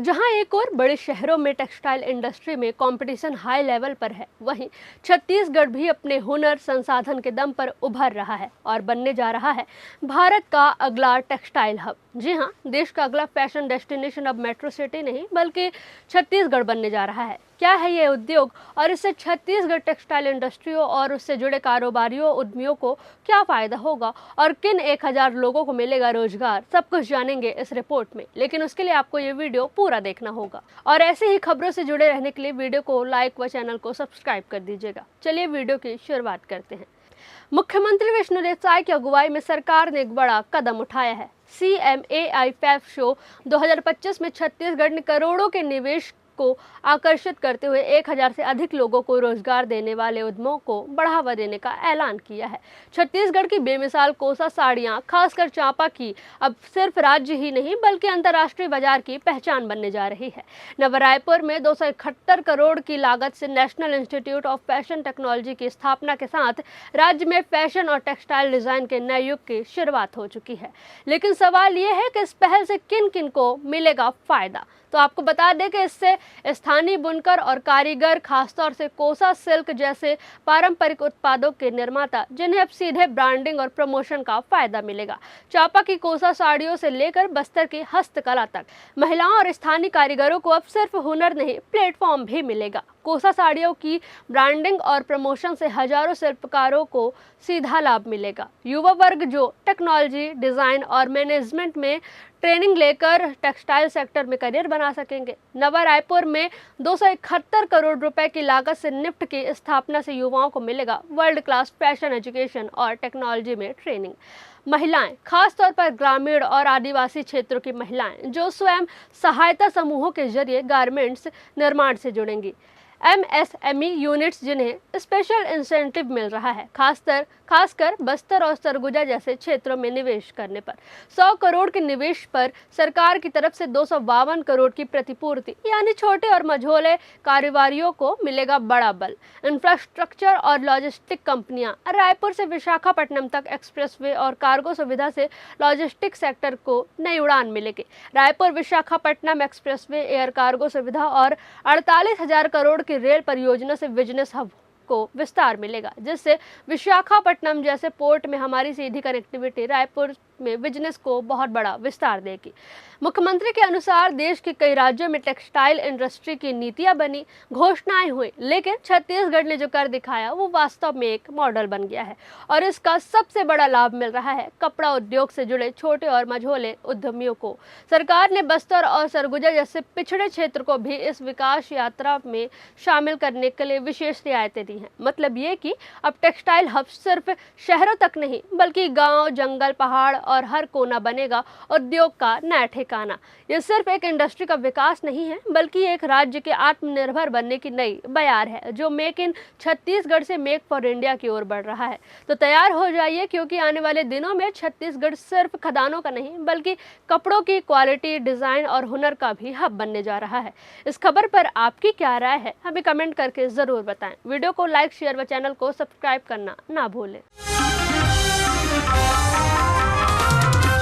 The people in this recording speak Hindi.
जहां एक और बड़े शहरों में टेक्सटाइल इंडस्ट्री में कंपटीशन हाई लेवल पर है, वहीं छत्तीसगढ़ भी अपने हुनर संसाधन के दम पर उभर रहा है और बनने जा रहा है भारत का अगला टेक्सटाइल हब। जी हां, देश का अगला फैशन डेस्टिनेशन अब मेट्रो सिटी नहीं बल्कि छत्तीसगढ़ बनने जा रहा है। क्या है ये उद्योग और इससे छत्तीसगढ़ टेक्सटाइल इंडस्ट्रियों और उससे जुड़े कारोबारियों उद्यमियों को क्या फायदा होगा और किन 1000 लोगों को मिलेगा रोजगार, सब कुछ जानेंगे इस रिपोर्ट में। लेकिन उसके लिए आपको ये वीडियो पूरा देखना होगा और ऐसे ही खबरों से जुड़े रहने के लिए वीडियो को लाइक व चैनल को सब्सक्राइब कर दीजिएगा। चलिए वीडियो की शुरुआत करते हैं। मुख्यमंत्री विष्णुदेव साय की अगुवाई में सरकार ने एक बड़ा कदम उठाया है। CMAI फैब शो 2025 में छत्तीसगढ़ ने करोड़ों के निवेश को आकर्षित करते हुए 1000 से अधिक लोगों को रोजगार देने वाले उद्यमों को बढ़ावा देने का ऐलान किया है। छत्तीसगढ़ की बेमिसाल कोसा साड़ियां, खासकर चांपा की, अब सिर्फ राज्य ही नहीं बल्कि अंतर्राष्ट्रीय बाजार की पहचान बनने जा रही है। नवरायपुर में 271 करोड़ की लागत से national institute of fashion technology की स्थापना के साथ राज्य में फैशन और टेक्सटाइल डिजाइन के नए युग की शुरुआत हो चुकी है। लेकिन सवाल ये है कि इस पहल से किन किन को मिलेगा फायदा। तो आपको बता दें कि इससे स्थानीय बुनकर और कारीगर, खासतौर से कोसा सिल्क जैसे पारंपरिक उत्पादों के निर्माता, जिन्हें अब सीधे ब्रांडिंग और प्रमोशन का फायदा मिलेगा। चांपा की कोसा साड़ियों से लेकर बस्तर की हस्तकला तक महिलाओं और स्थानीय कारीगरों को अब सिर्फ हुनर नहीं, प्लेटफॉर्म भी मिलेगा। कोसा साड़ियों की ब्रांडिंग और प्रमोशन से हजारों शिल्पकारों को सीधा लाभ मिलेगा। युवा वर्ग जो टेक्नोलॉजी, डिजाइन और मैनेजमेंट में ट्रेनिंग लेकर टेक्सटाइल सेक्टर में करियर बना सकेंगे। नवा रायपुर में 271 करोड़ रुपए की लागत से निफ्ट की स्थापना से युवाओं को मिलेगा वर्ल्ड क्लास फैशन एजुकेशन और टेक्नोलॉजी में ट्रेनिंग। महिलाएं, खासतौर पर ग्रामीण और आदिवासी क्षेत्रों की महिलाएं जो स्वयं सहायता समूहों के जरिए गारमेंट्स निर्माण से जुड़ेंगी। MSME यूनिट्स जिन्हें स्पेशल इंसेंटिव मिल रहा है, खासकर बस्तर और सरगुजा जैसे क्षेत्रों में निवेश करने पर। 100 करोड़ के निवेश पर सरकार की तरफ से 252 करोड़ की प्रतिपूर्ति, यानी छोटे और मझोले कारोबारियों को मिलेगा बड़ा बल। इंफ्रास्ट्रक्चर और लॉजिस्टिक कंपनियां रायपुर से विशाखापट्टनम तक एक्सप्रेसवे और कार्गो सुविधा से लॉजिस्टिक सेक्टर को नई उड़ान मिलेगी। Raipur Visakhapatnam expressway, air cargo सुविधा और 48,000 करोड़ की रेल परियोजना से बिजनेस हब को विस्तार मिलेगा, जिससे विशाखापट्टनम जैसे पोर्ट में हमारी सीधी कनेक्टिविटी रायपुर में बिजनेस को बहुत बड़ा विस्तार देगी। मुख्यमंत्री के अनुसार देश के कई राज्यों में टेक्सटाइल इंडस्ट्री की नीतियां बनी, घोषणाएं हुई, लेकिन छत्तीसगढ़ ने जो कर दिखाया वो वास्तव में एक मॉडल बन गया है और इसका सबसे बड़ा लाभ मिल रहा है कपड़ा उद्योग से जुड़े छोटे और मझोले उद्यमियों को। सरकार ने बस्तर और सरगुजा जैसे पिछड़े क्षेत्र को भी इस विकास यात्रा में शामिल करने के लिए विशेष रियायतें दी हैं। मतलब ये कि अब टेक्सटाइल हब सिर्फ शहरों तक नहीं बल्कि गांव, जंगल, पहाड़ और हर कोना बनेगा उद्योग का नया ठिकाना। ये सिर्फ एक इंडस्ट्री का विकास नहीं है बल्कि एक राज्य के आत्मनिर्भर बनने की नई बयार है, जो मेक इन छत्तीसगढ़ से मेक फॉर इंडिया की ओर बढ़ रहा है। तो तैयार हो जाइए, क्योंकि आने वाले दिनों में छत्तीसगढ़ सिर्फ खदानों का नहीं बल्कि कपड़ों की क्वालिटी, डिजाइन और हुनर का भी हब बनने जा रहा है। इस खबर पर आपकी क्या राय है, हमें कमेंट करके जरूर बताएं। वीडियो को लाइक, शेयर व चैनल को सब्सक्राइब करना ना भूलें।